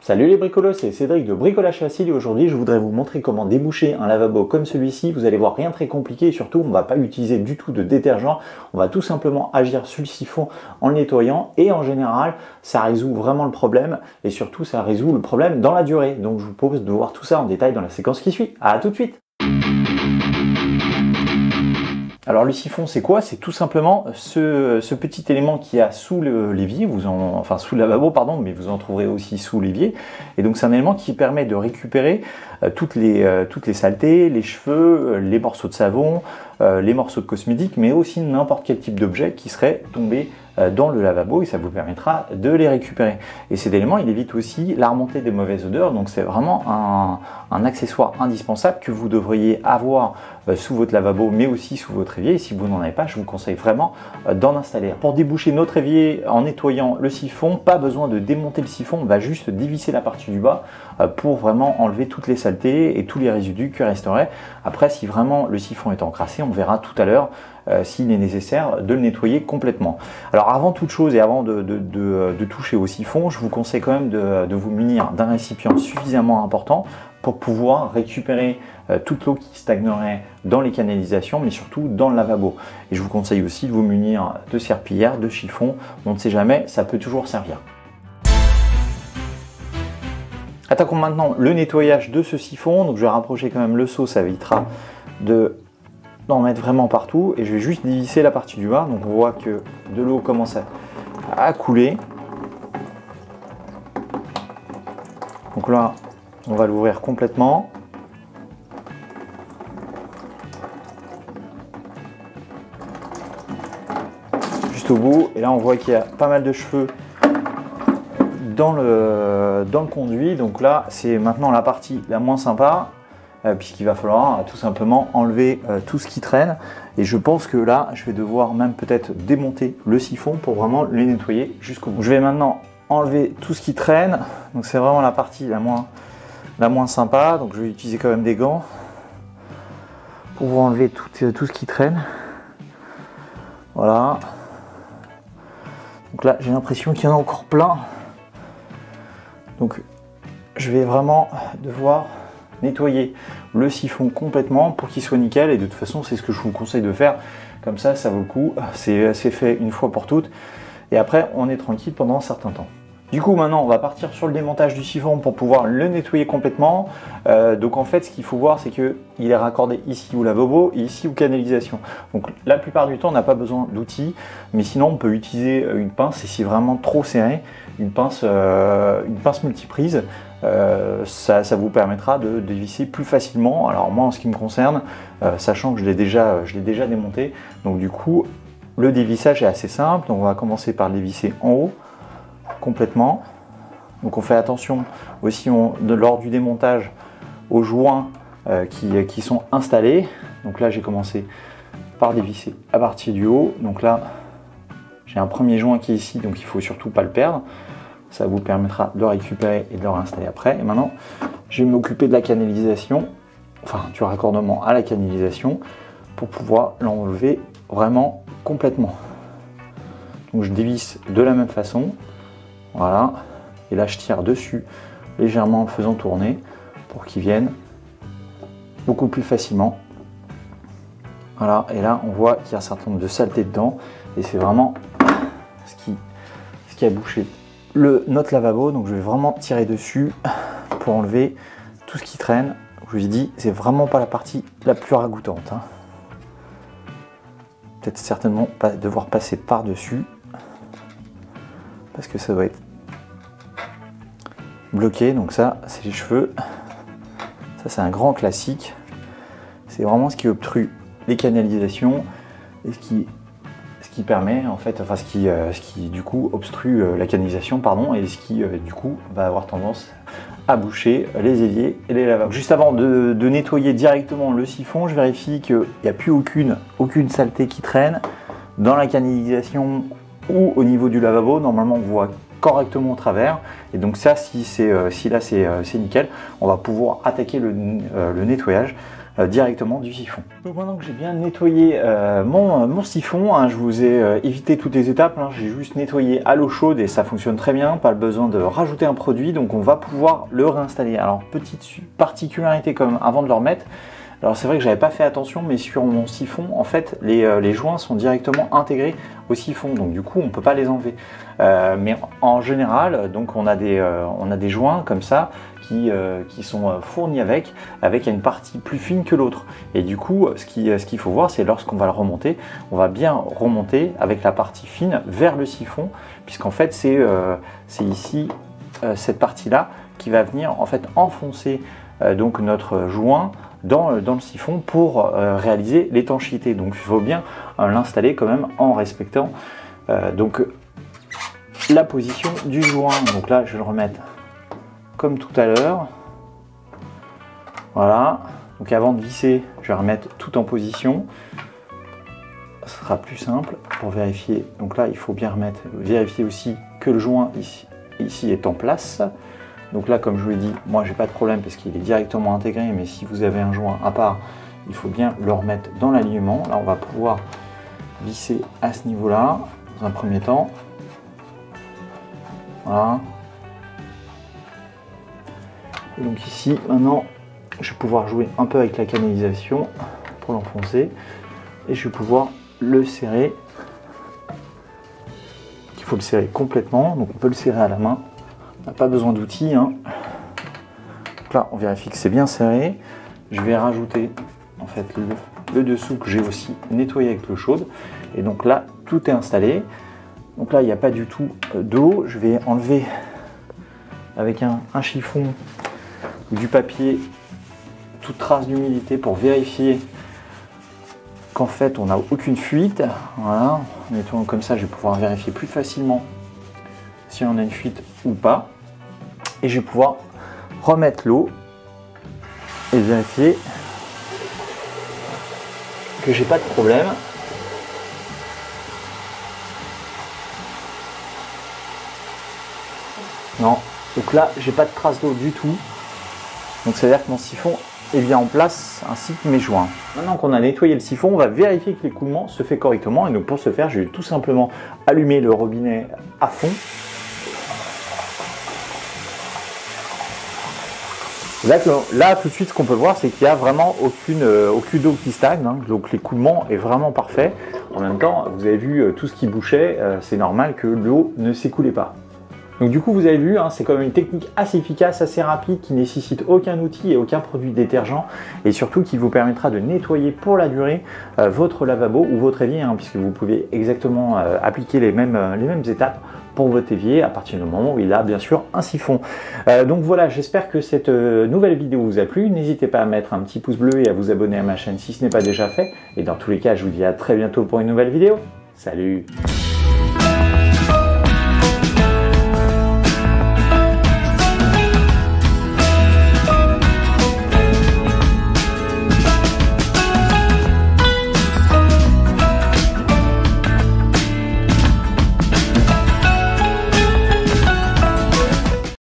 Salut les bricolos, c'est Cédric de Bricolage Facile et aujourd'hui je voudrais vous montrer comment déboucher un lavabo comme celui-ci. Vous allez voir, rien de très compliqué et surtout on ne va pas utiliser du tout de détergent. On va tout simplement agir sur le siphon en le nettoyant et en général ça résout vraiment le problème et surtout ça résout le problème dans la durée. Donc je vous propose de voir tout ça en détail dans la séquence qui suit. À tout de suite. Alors le siphon c'est quoi? C'est tout simplement ce petit élément qu'il y a sous l'évier, enfin sous le lavabo pardon, mais vous en trouverez aussi sous l'évier. Et donc c'est un élément qui permet de récupérer toutes les saletés, les cheveux, les morceaux de savon, les morceaux de cosmétiques, mais aussi n'importe quel type d'objet qui serait tombé dans le lavabo et ça vous permettra de les récupérer. Et cet élément il évite aussi la remontée des mauvaises odeurs, donc c'est vraiment un accessoire indispensable que vous devriez avoir sous votre lavabo mais aussi sous votre évier. Et si vous n'en avez pas, je vous conseille vraiment d'en installer. Pour déboucher notre évier en nettoyant le siphon, pas besoin de démonter le siphon, on va juste dévisser la partie du bas pour vraiment enlever toutes les saletés et tous les résidus qui resteraient. Après, si vraiment le siphon est encrassé, on verra tout à l'heure s'il est nécessaire de le nettoyer complètement. Alors avant toute chose et avant de toucher au siphon, je vous conseille quand même de vous munir d'un récipient suffisamment important pour pouvoir récupérer toute l'eau qui stagnerait dans les canalisations, mais surtout dans le lavabo. Et je vous conseille aussi de vous munir de serpillière, de chiffon, on ne sait jamais, ça peut toujours servir. Attaquons maintenant le nettoyage de ce siphon. Donc je vais rapprocher quand même le seau, ça évitera d'en mettre vraiment partout. Et je vais juste dévisser la partie du bas. Donc on voit que de l'eau commence à couler. Donc là, on va l'ouvrir complètement. Juste au bout. Et là, on voit qu'il y a pas mal de cheveux dans le conduit. Donc là, c'est maintenant la partie la moins sympa, puisqu'il va falloir tout simplement enlever tout ce qui traîne. Et je pense que là, je vais devoir même peut-être démonter le siphon pour vraiment le nettoyer jusqu'au bout. Je vais maintenant enlever tout ce qui traîne. Donc c'est vraiment la partie la moins sympa. Donc je vais utiliser quand même des gants pour vous enlever tout ce qui traîne. Voilà. Donc là, j'ai l'impression qu'il y en a encore plein. Donc je vais vraiment devoir nettoyer le siphon complètement pour qu'il soit nickel. Et de toute façon, c'est ce que je vous conseille de faire. Comme ça, ça vaut le coup. C'est fait une fois pour toutes. Et après, on est tranquille pendant un certain temps. Du coup, maintenant, on va partir sur le démontage du siphon pour pouvoir le nettoyer complètement. Donc en fait, ce qu'il faut voir, c'est qu'il est raccordé ici au lavabo et ici aux canalisations. Donc la plupart du temps, on n'a pas besoin d'outils, mais sinon, on peut utiliser une pince. Et si vraiment trop serré, une pince multiprise, ça vous permettra de dévisser plus facilement. Alors moi, en ce qui me concerne, sachant que je l'ai déjà démonté, donc du coup, le dévissage est assez simple. Donc on va commencer par le dévisser en haut complètement. Donc on fait attention aussi lors du démontage aux joints qui sont installés. Donc là j'ai commencé par dévisser à partir du haut. Donc là j'ai un premier joint qui est ici, donc il faut surtout pas le perdre. Ça vous permettra de le récupérer et de le réinstaller après. Et maintenant je vais m'occuper de la canalisation, enfin du raccordement à la canalisation pour pouvoir l'enlever vraiment complètement. Donc je dévisse de la même façon. Voilà, et là je tire dessus légèrement en faisant tourner pour qu'il vienne beaucoup plus facilement. Voilà, et là on voit qu'il y a un certain nombre de saletés dedans et c'est vraiment ce qui a bouché notre lavabo. Donc je vais vraiment tirer dessus pour enlever tout ce qui traîne. Je vous ai dit, c'est vraiment pas la partie la plus ragoûtante, hein. Peut-être certainement pas devoir passer par-dessus parce que ça doit être bloqué. Donc ça, c'est les cheveux. Ça, c'est un grand classique. C'est vraiment ce qui obstrue les canalisations et ce qui permet en fait, enfin ce qui du coup obstrue la canalisation, pardon, et ce qui du coup va avoir tendance à boucher les éviers et les lavabos. Juste avant de nettoyer directement le siphon, je vérifie qu'il n'y a plus aucune saleté qui traîne dans la canalisation ou au niveau du lavabo. Normalement, on voit correctement au travers. Et donc ça, si là c'est nickel, on va pouvoir attaquer le nettoyage directement du siphon. Donc maintenant que j'ai bien nettoyé mon siphon, hein, je vous ai évité toutes les étapes, hein, j'ai juste nettoyé à l'eau chaude et ça fonctionne très bien, pas le besoin de rajouter un produit, donc on va pouvoir le réinstaller. Alors petite particularité quand même avant de le remettre, alors c'est vrai que j'avais pas fait attention, mais sur mon siphon, en fait, les joints sont directement intégrés au siphon, donc du coup on peut pas les enlever. Mais en général, donc on a des joints comme ça qui sont fournis avec une partie plus fine que l'autre. Et du coup, ce qu'il faut voir, c'est lorsqu'on va le remonter, on va bien remonter avec la partie fine vers le siphon, puisqu'en fait c'est ici cette partie-là qui va venir en fait enfoncer donc notre joint dans le siphon pour réaliser l'étanchéité. Donc il faut bien l'installer quand même en respectant donc la position du joint. Donc là je vais le remettre comme tout à l'heure. Voilà. Donc avant de visser, je vais remettre tout en position. Ce sera plus simple pour vérifier. Donc là il faut bien vérifier aussi que le joint ici est en place. Donc là, comme je vous l'ai dit, moi j'ai pas de problème parce qu'il est directement intégré, mais si vous avez un joint à part, il faut bien le remettre dans l'alignement. Là, on va pouvoir visser à ce niveau-là, dans un premier temps. Voilà. Et donc ici, maintenant, je vais pouvoir jouer un peu avec la canalisation pour l'enfoncer. Et je vais pouvoir le serrer. Il faut le serrer complètement, donc on peut le serrer à la main. On n'a pas besoin d'outils. Hein. Donc là, on vérifie que c'est bien serré. Je vais rajouter en fait le dessous que j'ai aussi nettoyé avec l'eau chaude. Et donc là, tout est installé. Donc là, il n'y a pas du tout d'eau. Je vais enlever avec un chiffon ou du papier toute trace d'humidité pour vérifier qu'en fait, on n'a aucune fuite. Voilà. En nettoyant comme ça, je vais pouvoir vérifier plus facilement si on a une fuite ou pas. Et je vais pouvoir remettre l'eau et vérifier que j'ai pas de problème. Non, donc là j'ai pas de trace d'eau du tout. Donc ça veut dire que mon siphon est bien en place ainsi que mes joints. Maintenant qu'on a nettoyé le siphon, on va vérifier que l'écoulement se fait correctement. Et donc pour ce faire, je vais tout simplement allumer le robinet à fond. Là, tout de suite, ce qu'on peut voir, c'est qu'il n'y a vraiment aucune eau qui stagne. Hein. Donc l'écoulement est vraiment parfait. En même temps, vous avez vu tout ce qui bouchait, c'est normal que l'eau ne s'écoulait pas. Donc du coup, vous avez vu, hein, c'est quand même une technique assez efficace, assez rapide, qui nécessite aucun outil et aucun produit détergent, et surtout qui vous permettra de nettoyer pour la durée votre lavabo ou votre évier, hein, puisque vous pouvez exactement appliquer les mêmes étapes pour votre évier à partir du moment où il a bien sûr un siphon. Donc voilà, j'espère que cette nouvelle vidéo vous a plu. N'hésitez pas à mettre un petit pouce bleu et à vous abonner à ma chaîne si ce n'est pas déjà fait. Et dans tous les cas, je vous dis à très bientôt pour une nouvelle vidéo. Salut!